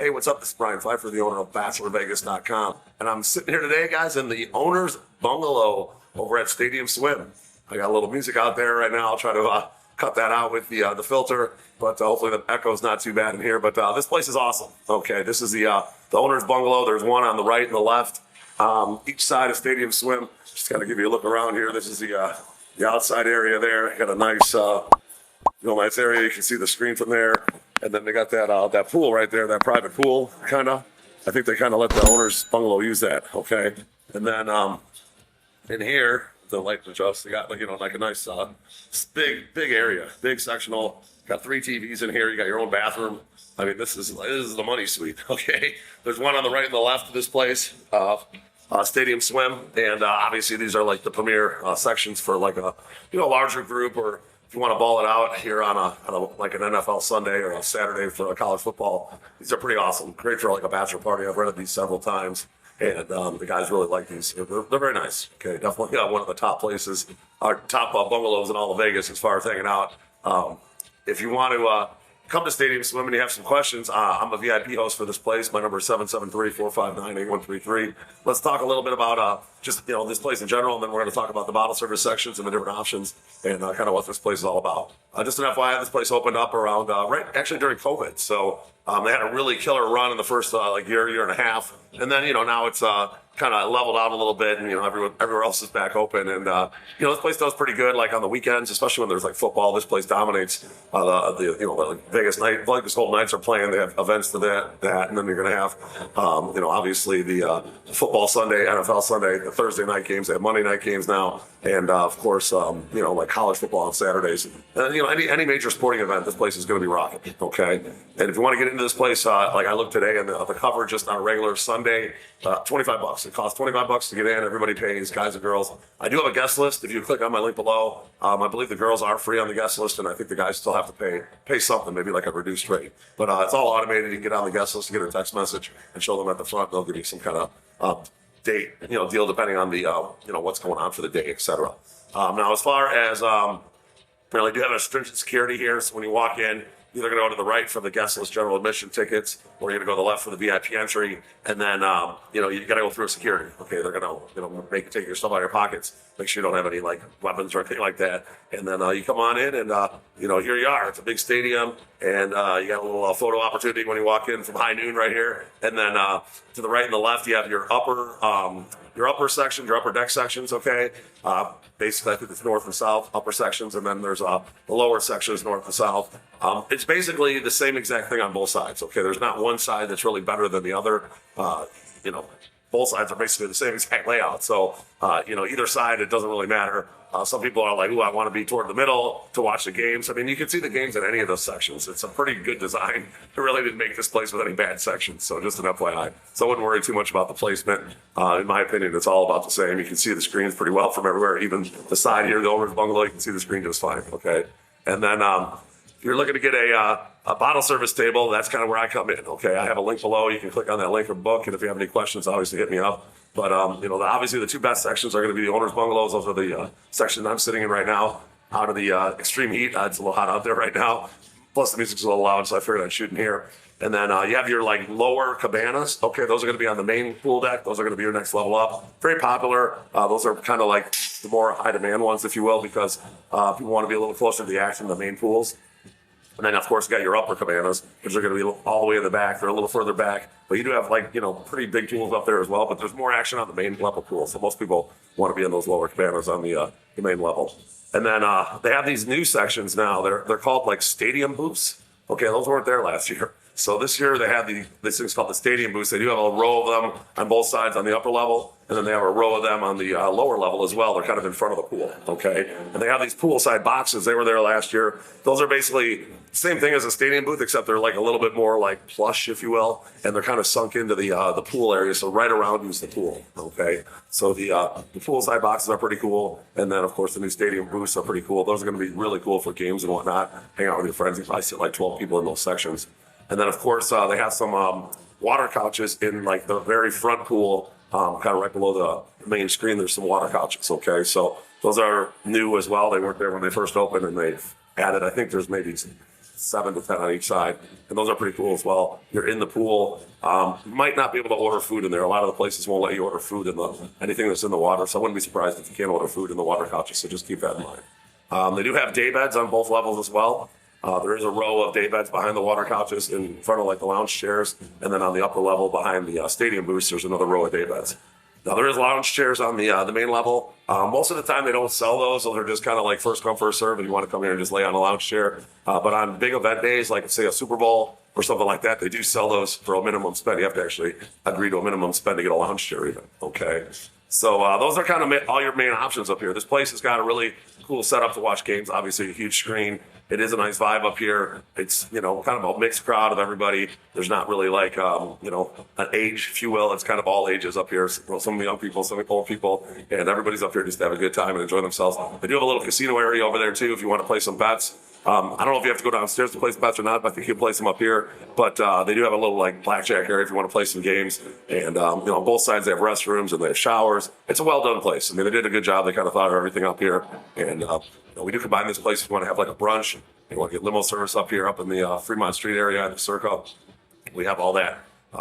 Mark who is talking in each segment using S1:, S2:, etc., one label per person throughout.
S1: Hey, what's up? This is Brian Pfeiffer, the owner of bachelor-approved.com. And I'm sitting here today, guys, in the owner's bungalow over at Stadium Swim. I got a little music out there right now. I'll try to cut that out with the filter, but hopefully the echo's not too bad in here. But this place is awesome. Okay, this is the owner's bungalow. There's one on the right and the left, each side of Stadium Swim. Just got to give you a look around here. This is the outside area there. Got a nice, nice area. You can see the screen from there. And then they got that pool right there, that private pool, kind of. I think they kind of let the owner's bungalow use that, okay? And then in here, the light adjust, they got like a nice big area, big sectional. Got 3 TVs in here. You got your own bathroom. I mean, this is the money suite, okay? There's one on the right and the left of this place, Stadium Swim, and obviously these are like the premier sections for like a larger group, or if you want to ball it out here on like an NFL Sunday or a Saturday for a college football. These are pretty awesome. Great for like a bachelor party. I've rented these several times, and the guys really like these. They're very nice. Okay, definitely one of the top places, top bungalows in all of Vegas as far as hanging out. If you want to come to Stadium Swim and you have some questions, I'm a VIP host for this place. My number is 773-459-8133. Let's talk a little bit about just this place in general, and then we're going to talk about the bottle service sections and the different options and kind of what this place is all about. Just an FYI, this place opened up around actually during COVID, so they had a really killer run in the first year and a half, and then now it's kind of leveled out a little bit, and everywhere else is back open, and this place does pretty good. Like on the weekends, especially when there's like football, this place dominates. The Vegas night, like this whole nights are playing. They have events to that, and then you're gonna have obviously the football Sunday, NFL Sunday, the Thursday night games. They have Monday night games now, and of course like college football on Saturdays. And any major sporting event, this place is going to be rocking. Okay, and if you want to get into this place, like I looked today, and the cover just on a regular Sunday, $25. It costs $25 to get in. Everybody pays, guys and girls. I do have a guest list. If you click on my link below, I believe the girls are free on the guest list, and I think the guys still have to pay something, maybe like a reduced rate. But it's all automated. You can get on the guest list, get a text message, and show them at the front. They'll give you some kind of date, deal depending on the what's going on for the day, etc. Now, as far as I do have a stringent security here, so when you walk in, you're either going to go to the right for the guest list general admission tickets, or you're going to go to the left for the VIP entry, and then you got to go through a security. Okay, they're going to make you take your stuff out of your pockets, make sure you don't have any like weapons or anything like that, and then you come on in, and here you are. It's a big stadium, and you got a little photo opportunity when you walk in from high noon right here, and then to the right and the left you have your upper sections, your upper deck sections. Okay. Basically, I think it's north and south, upper sections, and then there's the lower sections, north and south. It's basically the same exact thing on both sides. Okay, there's not one side that's really better than the other. Both sides are basically the same exact layout. So, either side, it doesn't really matter. Some people are like, ooh, I want to be toward the middle to watch the games. I mean, you can see the games in any of those sections. It's a pretty good design. It really didn't make this place with any bad sections. So just an FYI. So I wouldn't worry too much about the placement. In my opinion, it's all about the same. You can see the screens pretty well from everywhere. Even the side here, the owner's bungalow, you can see the screen just fine. Okay. And then if you're looking to get a bottle service table, that's kind of where I come in. Okay. I have a link below. You can click on that link or book. And if you have any questions, obviously hit me up. But, obviously the 2 best sections are going to be the owner's bungalows. Those are the section I'm sitting in right now out of the extreme heat. It's a little hot out there right now. Plus the music's a little loud, so I figured I'd shoot in here. And then you have your lower cabanas. Okay, those are going to be on the main pool deck. Those are going to be your next level up. Very popular. Those are kind of like the more high demand ones, if you will, because people want to be a little closer to the action than the main pools. And then, of course, you got your upper cabanas, which are going to be all the way in the back. They're a little further back. But you do have, pretty big pools up there as well. But there's more action on the main level pool. So most people want to be in those lower cabanas on the main level. And then they have these new sections now. They're called, stadium booths. Okay, those weren't there last year. So this year they have these things called the stadium booths. They do have a row of them on both sides on the upper level, and then they have a row of them on the lower level as well. They're kind of in front of the pool, okay? And they have these poolside boxes. They were there last year. Those are basically the same thing as a stadium booth, except they're a little bit more plush, if you will, and they're kind of sunk into the pool area. So right around you is the pool, okay? So the poolside boxes are pretty cool, and then of course the new stadium booths are pretty cool. Those are going to be really cool for games and whatnot. Hang out with your friends. You probably sit 12 people in those sections. And then, of course, they have some water couches in the very front pool, kind of right below the main screen. There's some water couches. Okay, so those are new as well. They weren't there when they first opened, and they've added. I think there's maybe 7 to 10 on each side, and those are pretty cool as well. You're in the pool. You might not be able to order food in there. A lot of the places won't let you order food in anything that's in the water, so I wouldn't be surprised if you can't order food in the water couches, so just keep that in mind. They do have day beds on both levels as well. There is a row of day beds behind the water couches in front of like the lounge chairs, and then on the upper level behind the stadium booths, there's another row of day beds. Now there is lounge chairs on the main level. Most of the time they don't sell those, so they're just kind of like first come first serve, and you want to come here and just lay on a lounge chair. But on big event days, like say a Super Bowl or something like that, they do sell those for a minimum spend. You have to actually agree to a minimum spend to get a lounge chair even. Okay. So those are kind of all your main options up here. This place has got a really cool setup to watch games. Obviously, a huge screen. It is a nice vibe up here. It's, kind of a mixed crowd of everybody. There's not really like, an age, if you will. It's kind of all ages up here. Some young people, some old people, and everybody's up here just to have a good time and enjoy themselves. They do have a little casino area over there too if you want to play some bets. I don't know if you have to go downstairs to play some bets or not, but I think you can play some up here. But they do have a little like blackjack area if you want to play some games. And on both sides they have restrooms and they have showers. It's a well done place. I mean, they did a good job. They kind of thought of everything up here. And we do combine this place if you want to have like a brunch. You want to get limo service up here, up in the Fremont Street area in the Circle. We have all that.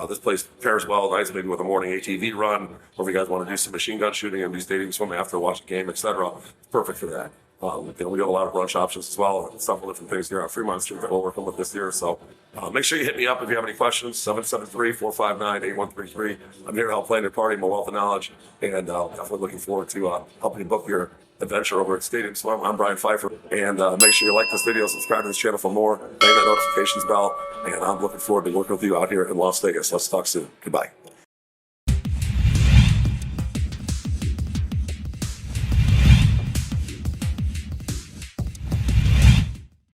S1: This place pairs well, nice maybe with a morning ATV run, or if you guys want to do some machine gun shooting and do stadium swimming after watching a game, etc. Perfect for that. We do have a lot of brunch options as well, and several different things here on Fremont Street that we're working with this year. So make sure you hit me up if you have any questions, 773-459-8133. I'm here to help plan your party, my wealth of knowledge, and definitely looking forward to helping you book your adventure over at Stadium Swim. I'm Brian Pfeiffer, and make sure you like this video, subscribe to this channel for more, bang that notifications bell, and I'm looking forward to working with you out here in Las Vegas. Let's talk soon. Goodbye.